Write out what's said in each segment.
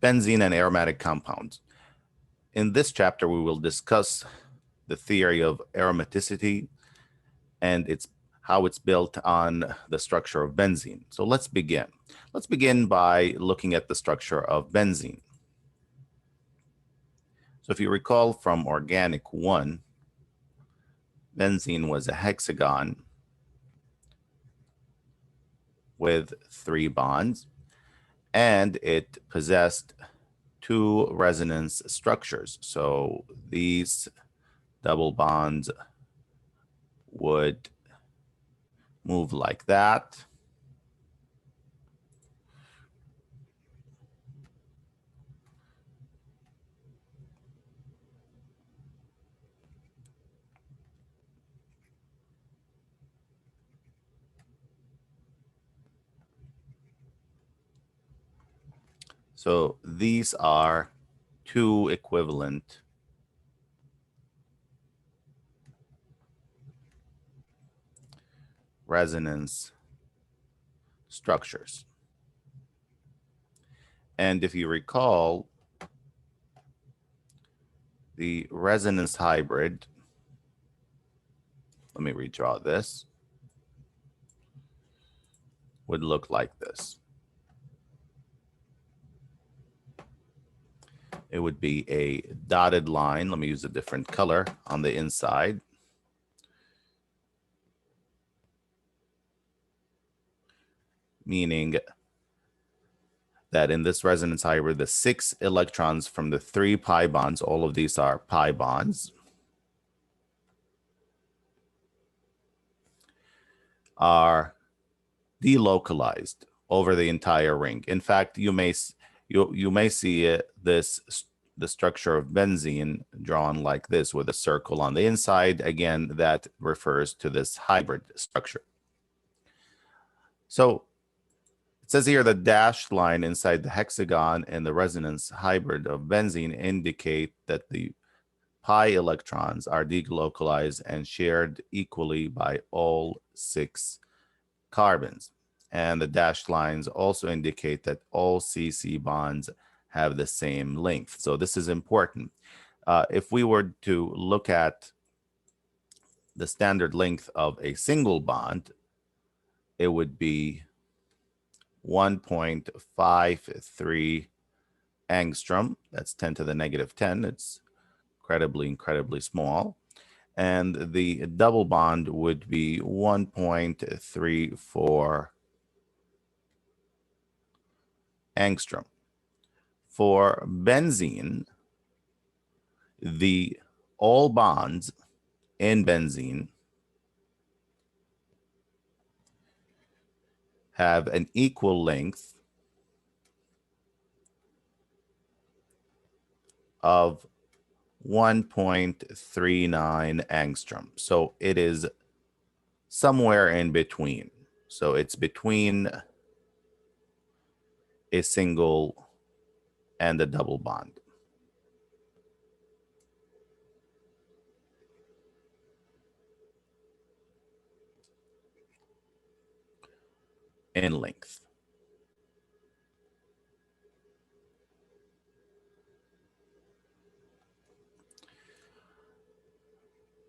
benzene and aromatic compounds. In this chapter, we will discuss the theory of aromaticity and how it's built on the structure of benzene. So let's begin. Let's begin by looking at the structure of benzene. So if you recall from organic 1, benzene was a hexagon with 3 bonds, and it possessed 2 resonance structures. So these double bonds would move like that. So these are 2 equivalent resonance structures. And if you recall, the resonance hybrid, let me redraw this, would look like this. It would be a dotted line. Let me use a different color on the inside. Meaning that in this resonance hybrid, the 6 electrons from the 3 pi bonds, all of these are pi bonds, are delocalized over the entire ring. In fact, you may see the structure of benzene drawn like this with a circle on the inside. Again, that refers to this hybrid structure. So it says here the dashed line inside the hexagon and the resonance hybrid of benzene indicate that the pi electrons are delocalized and shared equally by all 6 carbons. And the dashed lines also indicate that all CC bonds have the same length. So this is important. If we were to look at the standard length of a single bond, it would be 1.53 angstrom. That's 10 to the negative 10. It's incredibly small. And the double bond would be 1.34 angstrom. For benzene, all bonds in benzene have an equal length of 1.39 angstrom. So it is somewhere in between. So it's between a single and a double bond. In length.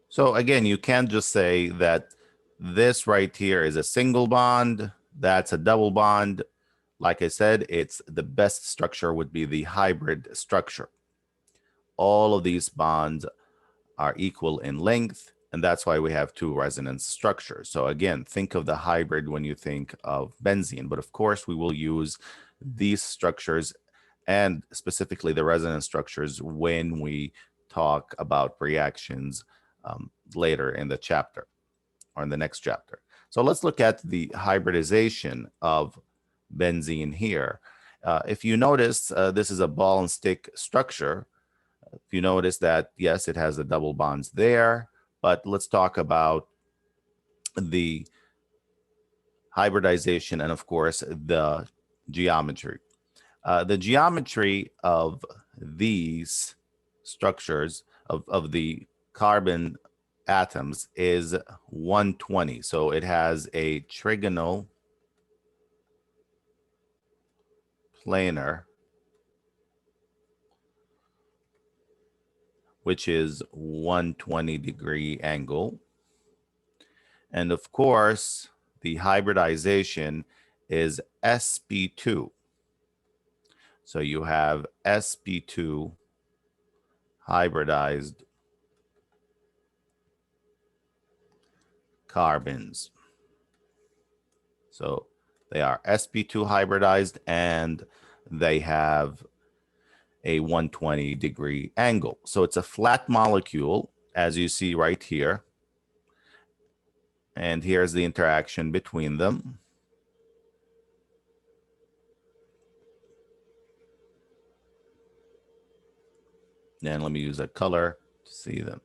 So again, you can't just say that this right here is a single bond, that's a double bond. Like I said, it's the best structure would be the hybrid structure. All of these bonds are equal in length, and that's why we have 2 resonance structures. So again, think of the hybrid when you think of benzene, but of course we will use these structures and specifically the resonance structures when we talk about reactions later in the chapter or in the next chapter. So let's look at the hybridization of benzene here. If you notice, this is a ball and stick structure. If you notice that, yes, it has the double bonds there, but let's talk about the hybridization and, of course, the geometry. The geometry of these structures of the carbon atoms is 120. So it has a trigonal planar which is 120-degree angle. And of course, the hybridization is sp2. So you have sp2 hybridized carbons. So they are sp2 hybridized and they have a 120-degree angle. So it's a flat molecule, as you see right here. And here's the interaction between them. And let me use a color to see them.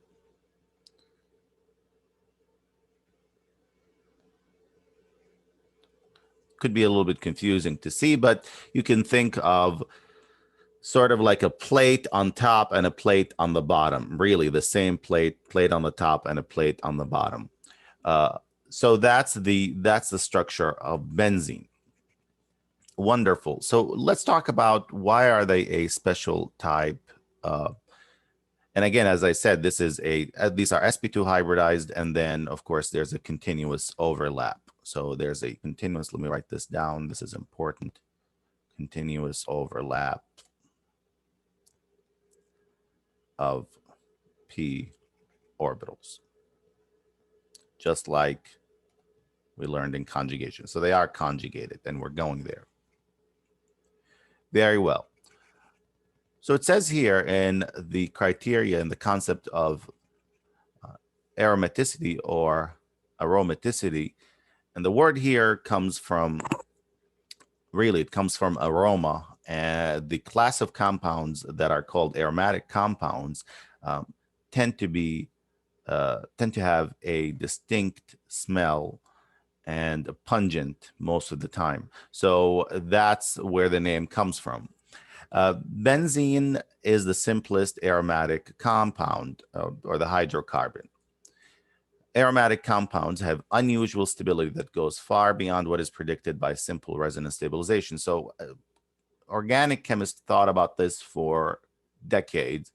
Could be a little bit confusing to see, but you can think of sort of like a plate on top and a plate on the bottom. Really, the same plate on the top and a plate on the bottom. So that's the structure of benzene. Wonderful. So let's talk about why are they a special type. And again, as I said, this is these are sp2 hybridized, and then of course there's a continuous overlap. So there's a continuous. Let me write this down. This is important. Continuous overlap of p orbitals, just like we learned in conjugation. So they are conjugated, and we're going there. Very well. So it says here in the criteria and the concept of aromaticity or aromaticity, and the word here comes from, really, it comes from aroma, and the class of compounds that are called aromatic compounds tend to have a distinct smell and pungent most of the time. So that's where the name comes from. Benzene is the simplest aromatic compound, or the hydrocarbon. Aromatic compounds have unusual stability that goes far beyond what is predicted by simple resonance stabilization. So organic chemists thought about this for decades,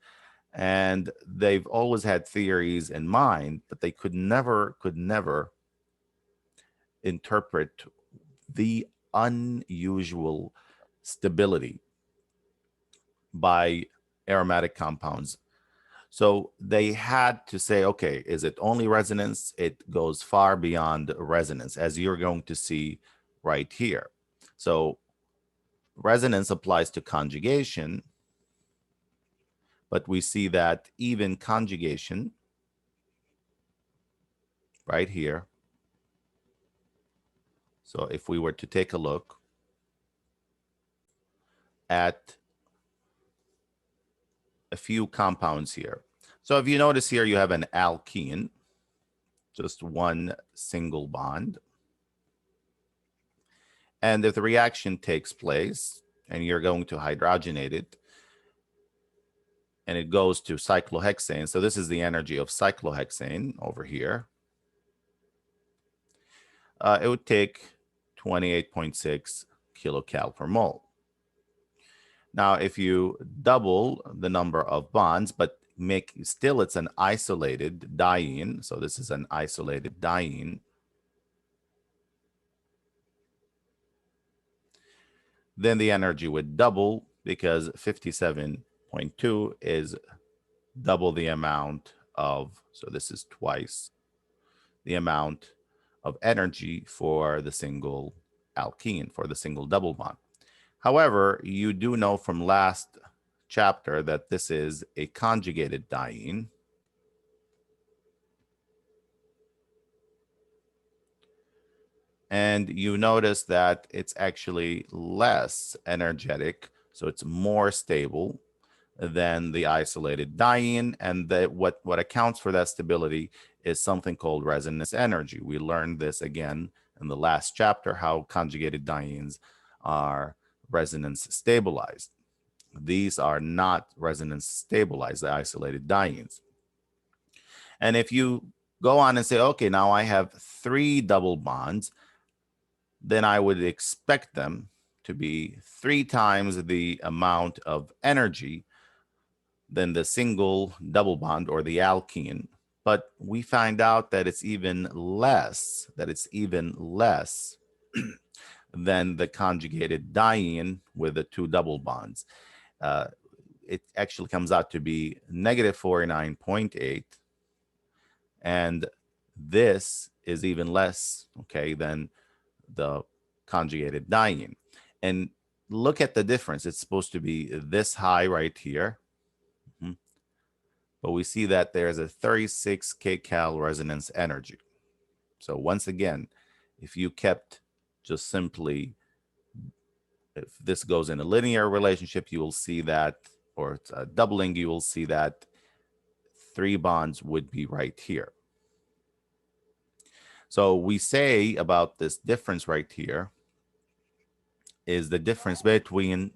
and they've always had theories in mind, but they could never interpret the unusual stability by aromatic compounds. So they had to say, okay, is it only resonance? It goes far beyond resonance, as you're going to see right here. So resonance applies to conjugation, but we see that even conjugation right here. So if we were to take a look at a few compounds here. So if you notice here, you have an alkene, just one single bond. And if the reaction takes place and you're going to hydrogenate it, and it goes to cyclohexane. So this is the energy of cyclohexane over here. It would take 28.6 kilocal per mole. Now, if you double the number of bonds, but it's an isolated diene. So this is an isolated diene. Then the energy would double, because 57.2 is double the amount of, so this is twice the amount of energy for the single alkene, for the single double bond. However, you do know from last chapter that this is a conjugated diene. And you notice that it's actually less energetic, so it's more stable than the isolated diene. And that what accounts for that stability is something called resonance energy. We learned this again in the last chapter, how conjugated dienes are resonance stabilized. These are not resonance stabilized, the isolated dienes. And if you go on and say, okay, now I have 3 double bonds, then I would expect them to be 3 times the amount of energy than the single double bond or the alkene. But we find out that it's even less, than the conjugated diene with the two double bonds. It actually comes out to be negative 49.8. And this is even less, okay, than the conjugated diene. And look at the difference. It's supposed to be this high right here. But we see that there's a 36 kcal resonance energy. So once again, if you kept just simply, if this goes in a linear relationship, you will see that, or it's doubling, you will see that 3 bonds would be right here. So we say about this difference right here is the difference between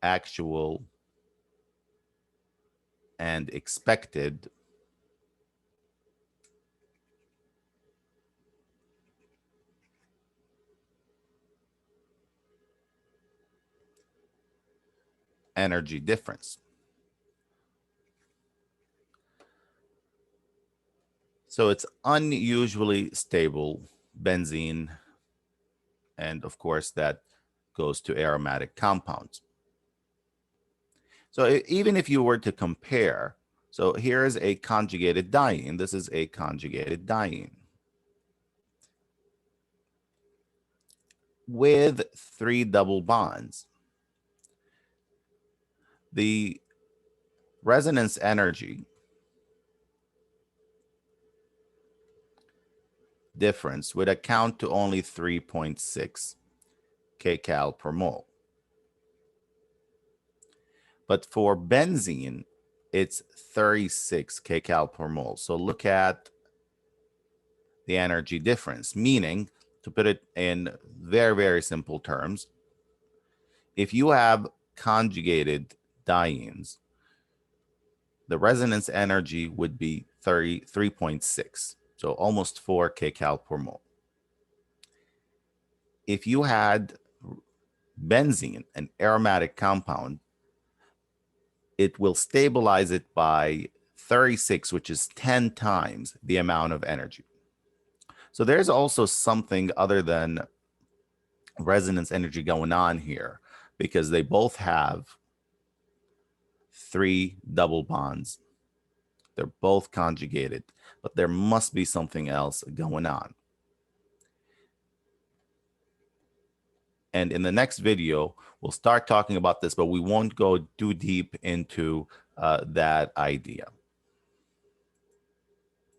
actual and expected energy difference. So it's unusually stable benzene, and of course that goes to aromatic compounds. So even if you were to compare, so here is a conjugated diene, this is a conjugated diene with 3 double bonds. The resonance energy difference would account to only 3.6 kcal per mole. But for benzene, it's 36 kcal per mole. So look at the energy difference, meaning, to put it in very, very simple terms, if you have conjugated dienes, the resonance energy would be 33.6, so almost 4 kcal per mole. If you had benzene, an aromatic compound, it will stabilize it by 36, which is 10 times the amount of energy. So there's also something other than resonance energy going on here, because they both have 3 double bonds. They're both conjugated, but there must be something else going on. And in the next video, we'll start talking about this, but we won't go too deep into that idea.